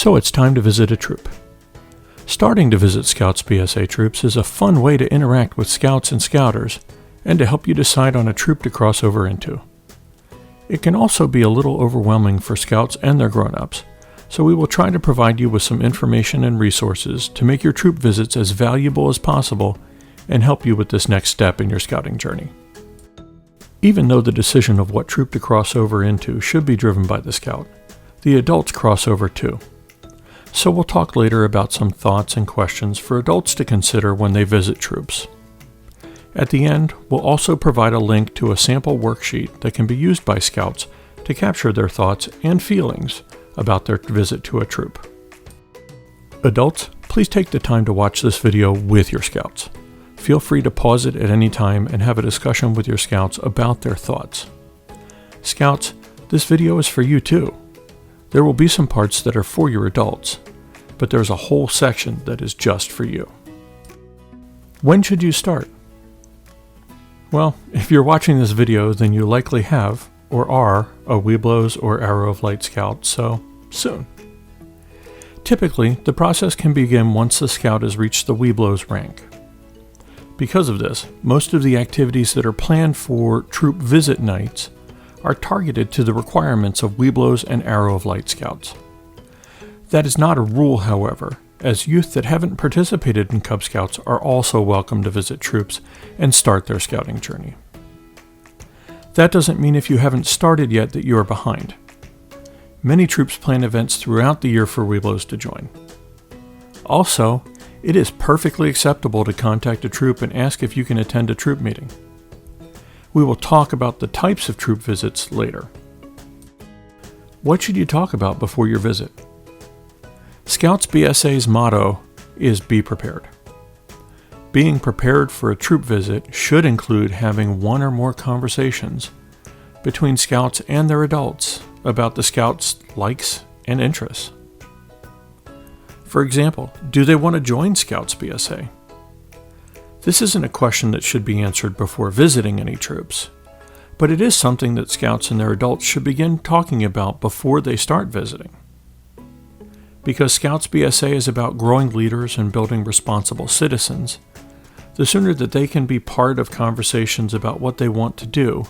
So it's time to visit a troop. Starting to visit Scouts BSA troops is a fun way to interact with Scouts and Scouters and to help you decide on a troop to cross over into. It can also be a little overwhelming for Scouts and their grown-ups, so we will try to provide you with some information and resources to make your troop visits as valuable as possible and help you with this next step in your scouting journey. Even though the decision of what troop to cross over into should be driven by the Scout, the adults cross over too. So we'll talk later about some thoughts and questions for adults to consider when they visit troops. At the end, we'll also provide a link to a sample worksheet that can be used by Scouts to capture their thoughts and feelings about their visit to a troop. Adults, please take the time to watch this video with your Scouts. Feel free to pause it at any time and have a discussion with your Scouts about their thoughts. Scouts, this video is for you too. There will be some parts that are for your adults, but there's a whole section that is just for you. When should you start? Well, if you're watching this video, then you likely have, or are, a Webelos or Arrow of Light Scout, so soon. Typically, the process can begin once the Scout has reached the Webelos rank. Because of this, most of the activities that are planned for troop visit nights are targeted to the requirements of Webelos and Arrow of Light Scouts. That is not a rule, however, as youth that haven't participated in Cub Scouts are also welcome to visit troops and start their scouting journey. That doesn't mean if you haven't started yet that you are behind. Many troops plan events throughout the year for Webelos to join. Also, it is perfectly acceptable to contact a troop and ask if you can attend a troop meeting. We will talk about the types of troop visits later. What should you talk about before your visit? Scouts BSA's motto is be prepared. Being prepared for a troop visit should include having one or more conversations between Scouts and their adults about the Scouts' likes and interests. For example, do they want to join Scouts BSA? This isn't a question that should be answered before visiting any troops, but it is something that Scouts and their adults should begin talking about before they start visiting. Because Scouts BSA is about growing leaders and building responsible citizens, the sooner that they can be part of conversations about what they want to do,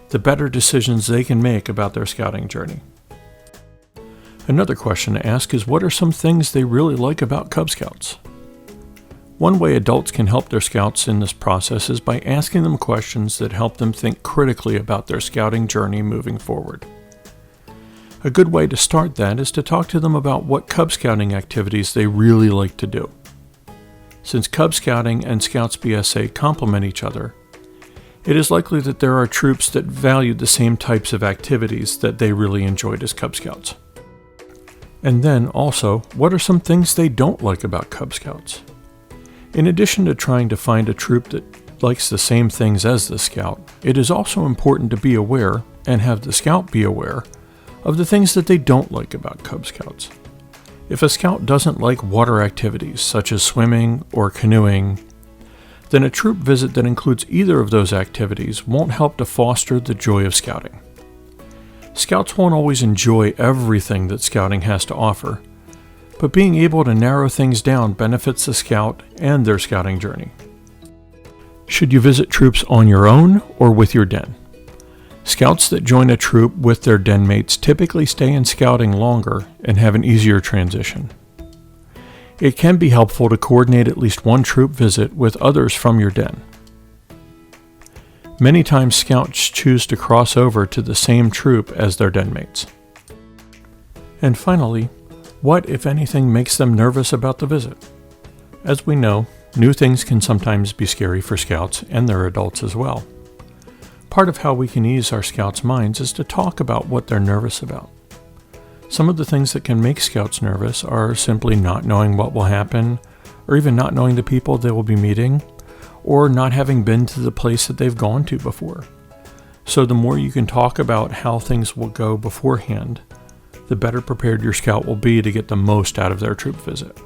the better decisions they can make about their scouting journey. Another question to ask is, what are some things they really like about Cub Scouts? One way adults can help their Scouts in this process is by asking them questions that help them think critically about their scouting journey moving forward. A good way to start that is to talk to them about what Cub Scouting activities they really like to do. Since Cub Scouting and Scouts BSA complement each other, it is likely that there are troops that value the same types of activities that they really enjoyed as Cub Scouts. And then also, what are some things they don't like about Cub Scouts? In addition to trying to find a troop that likes the same things as the Scout, it is also important to be aware, and have the Scout be aware, of the things that they don't like about Cub Scouts. If a Scout doesn't like water activities such as swimming or canoeing, then a troop visit that includes either of those activities won't help to foster the joy of scouting. Scouts won't always enjoy everything that scouting has to offer, but being able to narrow things down benefits the Scout and their scouting journey. Should you visit troops on your own or with your den? Scouts that join a troop with their den mates typically stay in scouting longer and have an easier transition. It can be helpful to coordinate at least one troop visit with others from your den. Many times Scouts choose to cross over to the same troop as their den mates. And finally, what, if anything, makes them nervous about the visit? As we know, new things can sometimes be scary for Scouts and their adults as well. Part of how we can ease our Scouts' minds is to talk about what they're nervous about. Some of the things that can make Scouts nervous are simply not knowing what will happen, or even not knowing the people they will be meeting, or not having been to the place that they've gone to before. So the more you can talk about how things will go beforehand, the better prepared your Scout will be to get the most out of their troop visit.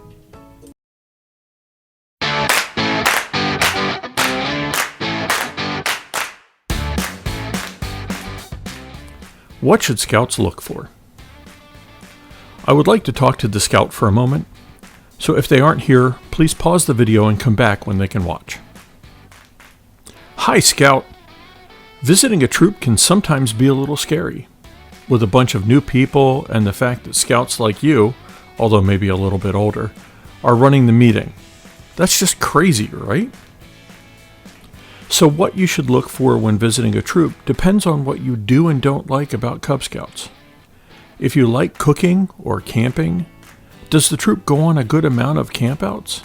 What should Scouts look for? I would like to talk to the scout for a moment, so if they aren't here, please pause the video and come back when they can watch. Hi, Scout! Visiting a troop can sometimes be a little scary. With a bunch of new people and the fact that scouts like you, although maybe a little bit older, are running the meeting. That's just crazy, right? So what you should look for when visiting a troop depends on what you do and don't like about Cub Scouts. If you like cooking or camping, does the troop go on a good amount of campouts?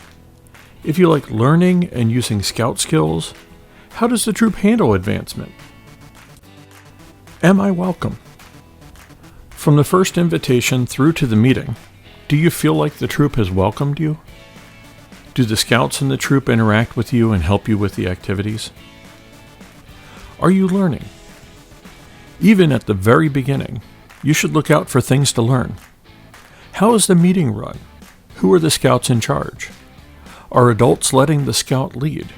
If you like learning and using scout skills, how does the troop handle advancement? Am I welcome? From the first invitation through to the meeting, do you feel like the troop has welcomed you? Do the scouts in the troop interact with you and help you with the activities? Are you learning? Even at the very beginning, you should look out for things to learn. How is the meeting run? Who are the scouts in charge? Are adults letting the scout lead?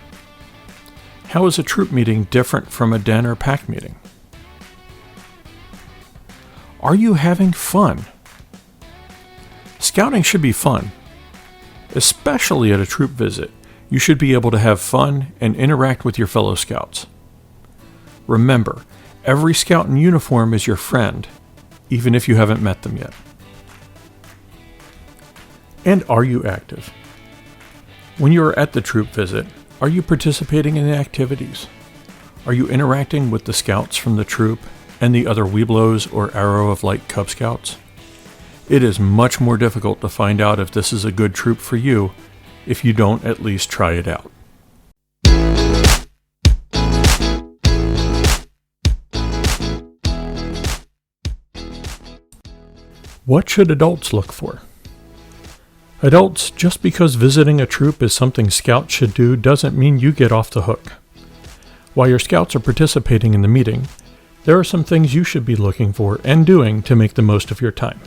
How is a troop meeting different from a den or pack meeting? Are you having fun? Scouting should be fun. Especially at a troop visit, you should be able to have fun and interact with your fellow scouts. Remember, every scout in uniform is your friend, even if you haven't met them yet. And are you active? When you are at the troop visit, are you participating in the activities? Are you interacting with the scouts from the troop and the other Webelos or Arrow of Light Cub Scouts? It is much more difficult to find out if this is a good troop for you if you don't at least try it out. What should adults look for? Adults, just because visiting a troop is something scouts should do doesn't mean you get off the hook. While your scouts are participating in the meeting, there are some things you should be looking for and doing to make the most of your time.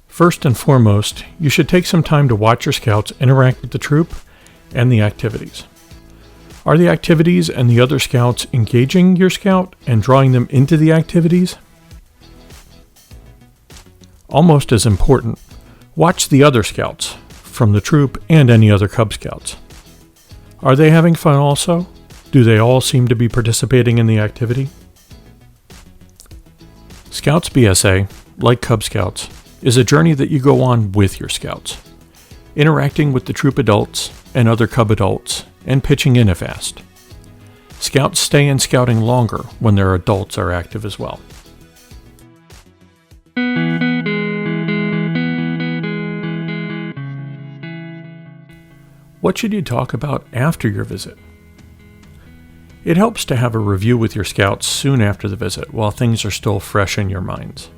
First and foremost, you should take some time to watch your scouts interact with the troop and the activities. Are the activities and the other scouts engaging your scout and drawing them into the activities? Almost as important, watch the other scouts from the troop and any other Cub Scouts. Are they having fun also? Do they all seem to be participating in the activity? Scouts BSA, like Cub Scouts, is a journey that you go on with your scouts, interacting with the troop adults and other Cub adults and pitching in if asked. Scouts stay in scouting longer when their adults are active as well. What should you talk about after your visit? It helps to have a review with your scouts soon after the visit while things are still fresh in your minds.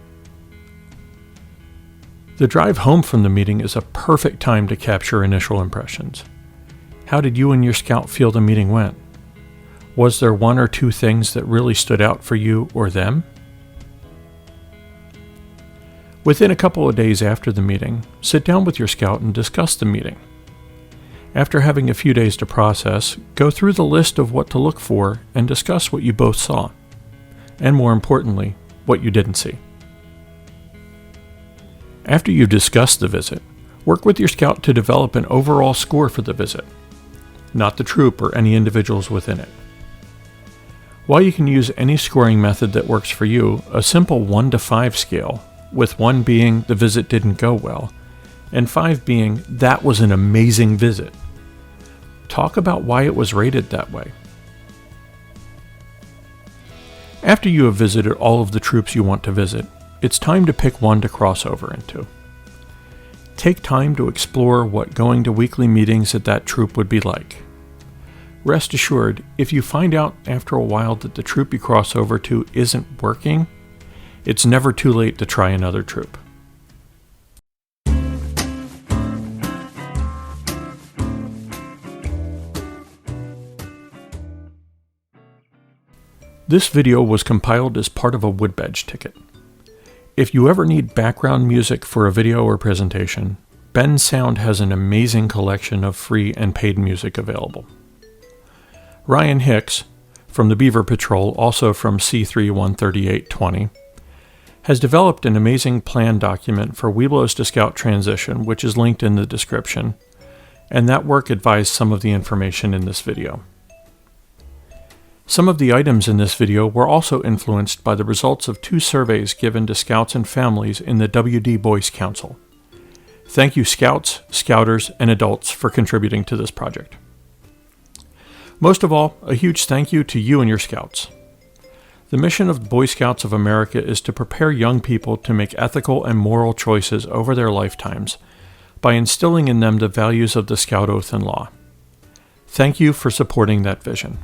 The drive home from the meeting is a perfect time to capture initial impressions. How did you and your scout feel the meeting went? Was there one or two things that really stood out for you or them? Within a couple of days after the meeting, sit down with your scout and discuss the meeting. After having a few days to process, go through the list of what to look for and discuss what you both saw, and more importantly, what you didn't see. After you've discussed the visit, work with your scout to develop an overall score for the visit, not the troop or any individuals within it. While you can use any scoring method that works for you, a simple 1 to 5 scale, with 1 being the visit didn't go well, and 5 being that was an amazing visit. Talk about why it was rated that way. After you have visited all of the troops you want to visit, it's time to pick one to cross over into. Take time to explore what going to weekly meetings at that troop would be like. Rest assured, if you find out after a while that the troop you cross over to isn't working, it's never too late to try another troop. This video was compiled as part of a wood badge ticket. If you ever need background music for a video or presentation, Ben Sound has an amazing collection of free and paid music available. Ryan Hicks, from the Beaver Patrol, also from C3 13820, has developed an amazing plan document for Webelos to Scout transition, which is linked in the description, and that work advised some of the information in this video. Some of the items in this video were also influenced by the results of 2 surveys given to Scouts and families in the WD Boys Council. Thank you Scouts, Scouters, and adults for contributing to this project. Most of all, a huge thank you to you and your Scouts. The mission of the Boy Scouts of America is to prepare young people to make ethical and moral choices over their lifetimes by instilling in them the values of the Scout Oath and Law. Thank you for supporting that vision.